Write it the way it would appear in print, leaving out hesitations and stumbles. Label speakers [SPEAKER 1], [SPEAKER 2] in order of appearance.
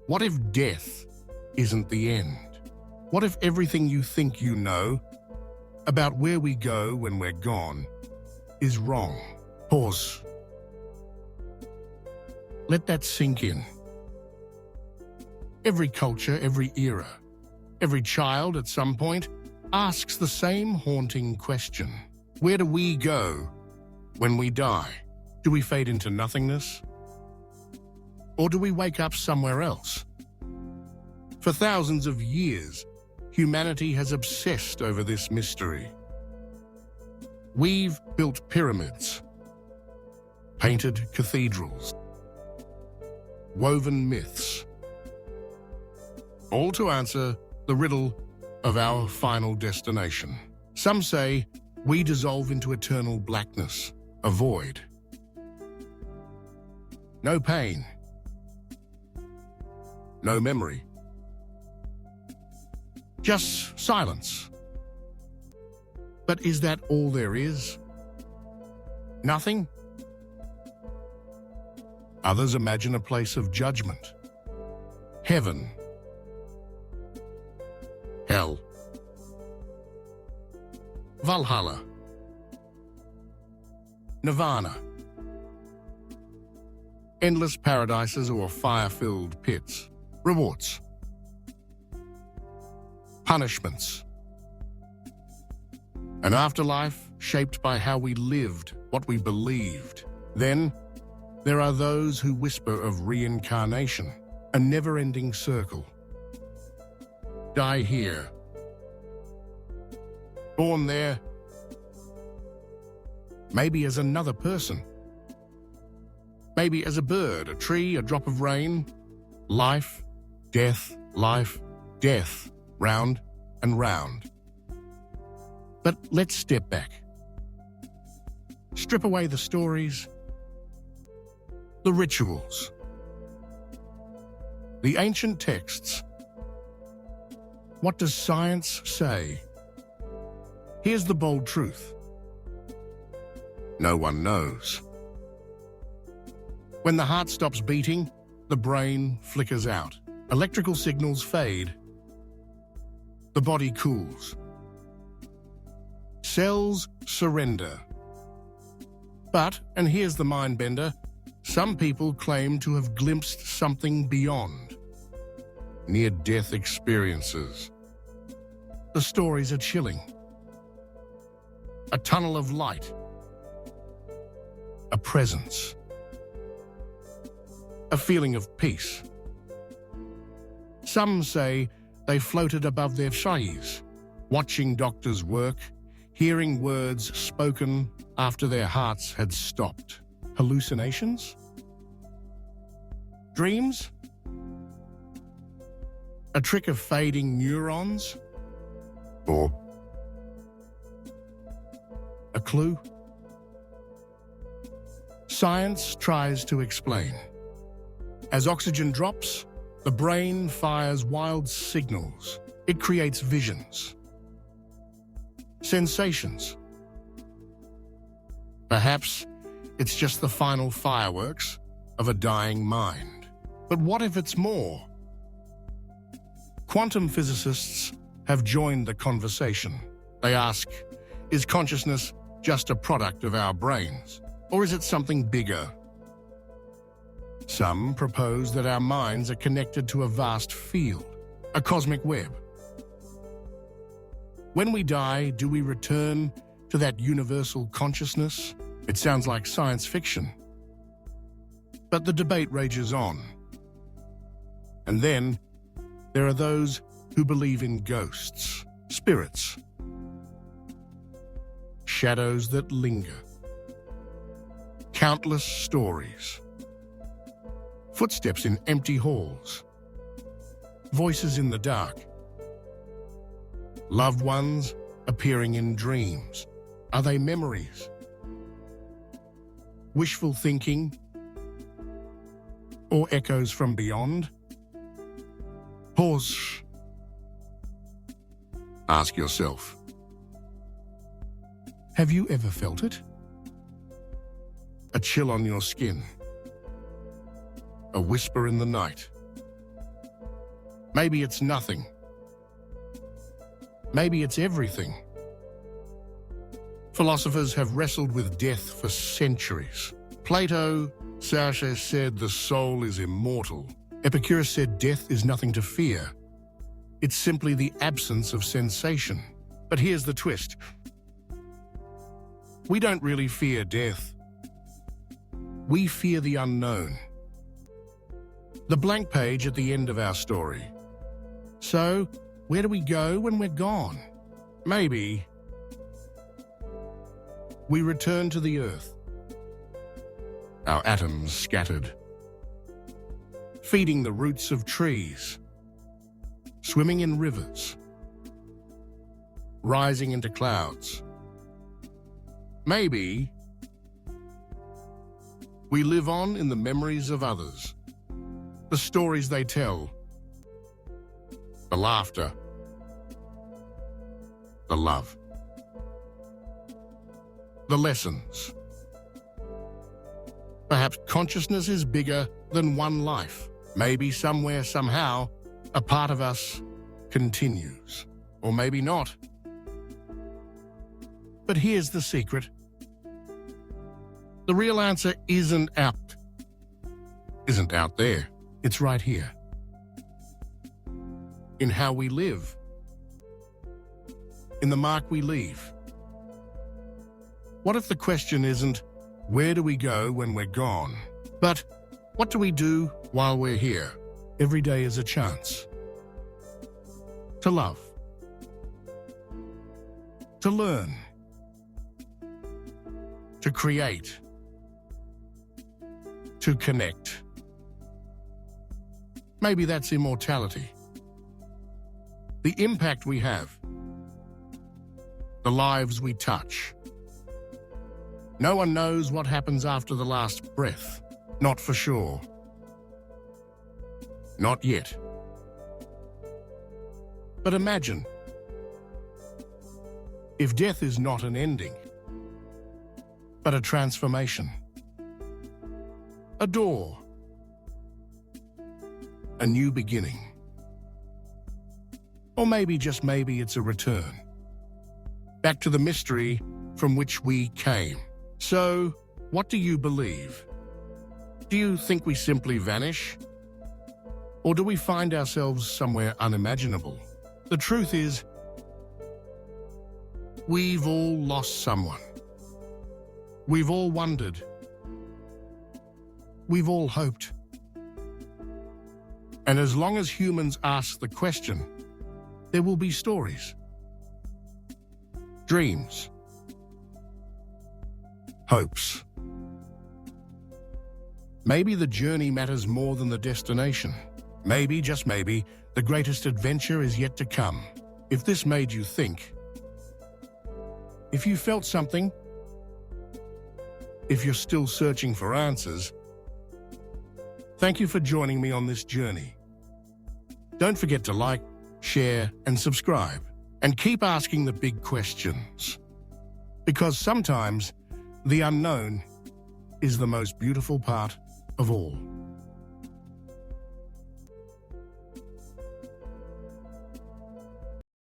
[SPEAKER 1] What if death isn't the end? What if everything you think you know about where we go when we're gone is wrong? Pause. Let that sink in. Every culture, every era, every child at some point asks the same haunting question. Where do we go when we die? Do we fade into nothingness? Or do we wake up somewhere else? For thousands of years, humanity has obsessed over this mystery. We've built pyramids, painted cathedrals, woven myths, all to answer the riddle of our final destination. Some say we dissolve into eternal blackness, a void. No pain, no memory, just silence. But is that all there is? Nothing? Others imagine a place of judgment, heaven, hell, Valhalla, Nirvana, endless paradises or fire-filled pits, rewards, punishments, an afterlife shaped by how we lived, what we believed. Then there are those who whisper of reincarnation, a never-ending circle. Die here, born there, maybe as another person, maybe as a bird, a tree, a drop of rain. Life, death, round and round. But let's step back. Strip away the stories, the rituals, the ancient texts. What does science say? Here's the bold truth. No one knows. When the heart stops beating, the brain flickers out. Electrical signals fade. The body cools. Cells surrender. But, and here's the mind bender, some people claim to have glimpsed something beyond. Near-death experiences. The stories are chilling. A tunnel of light. A presence. A feeling of peace. Some say they floated above their shayis, watching doctors work, hearing words spoken after their hearts had stopped. Hallucinations? Dreams? A trick of fading neurons? Or a clue? Science tries to explain. As oxygen drops, the brain fires wild signals. It creates visions, sensations. Perhaps it's just the final fireworks of a dying mind. But what if it's more? Quantum physicists have joined the conversation. They ask, is consciousness just a product of our brains, or is it something bigger? Some propose that our minds are connected to a vast field, a cosmic web. When we die, do we return to that universal consciousness? It sounds like science fiction. But the debate rages on. And then there are those who believe in ghosts, spirits, shadows that linger, countless stories, footsteps in empty halls, voices in the dark, loved ones appearing in dreams. Are they memories? Wishful thinking? Or echoes from beyond? Pause. Ask yourself, have you ever felt it? A chill on your skin, a whisper in the night, Maybe it's nothing. Maybe it's everything. Philosophers have wrestled with death for centuries. Plato, Sartre said the soul is immortal. Epicurus said death is nothing to fear. It's simply the absence of sensation. But here's the twist. We don't really fear death. We fear the unknown. The blank page at the end of our story. So, where do we go when we're gone? Maybe we return to the earth. Our atoms scattered. Feeding the roots of trees. Swimming in rivers. Rising into clouds. Maybe we live on in the memories of others. The stories they tell. The laughter. The love. The lessons. Perhaps consciousness is bigger than one life. Maybe somewhere, somehow, a part of us continues. Or maybe not. But here's the secret. The real answer isn't out there. It's right here. In how we live. In the mark we leave. What if the question isn't, where do we go when we're gone? But what do we do while we're here? Every day is a chance. To love. To learn. To create. To connect. Maybe that's immortality. The impact we have. The lives we touch. No one knows what happens after the last breath. Not for sure. Not yet. But imagine if death is not an ending, but a transformation. A door. A new beginning. Or maybe, just maybe, it's a return. Back to the mystery from which we came. So, what do you believe? Do you think we simply vanish? Or do we find ourselves somewhere unimaginable? The truth is, we've all lost someone. We've all wondered. We've all hoped. And as long as humans ask the question, there will be stories, dreams, hopes. Maybe the journey matters more than the destination. Maybe, just maybe, the greatest adventure is yet to come. If this made you think, if you felt something, if you're still searching for answers, thank you for joining me on this journey. Don't forget to like, share, and subscribe, and keep asking the big questions. Because sometimes the unknown is the most beautiful part of all.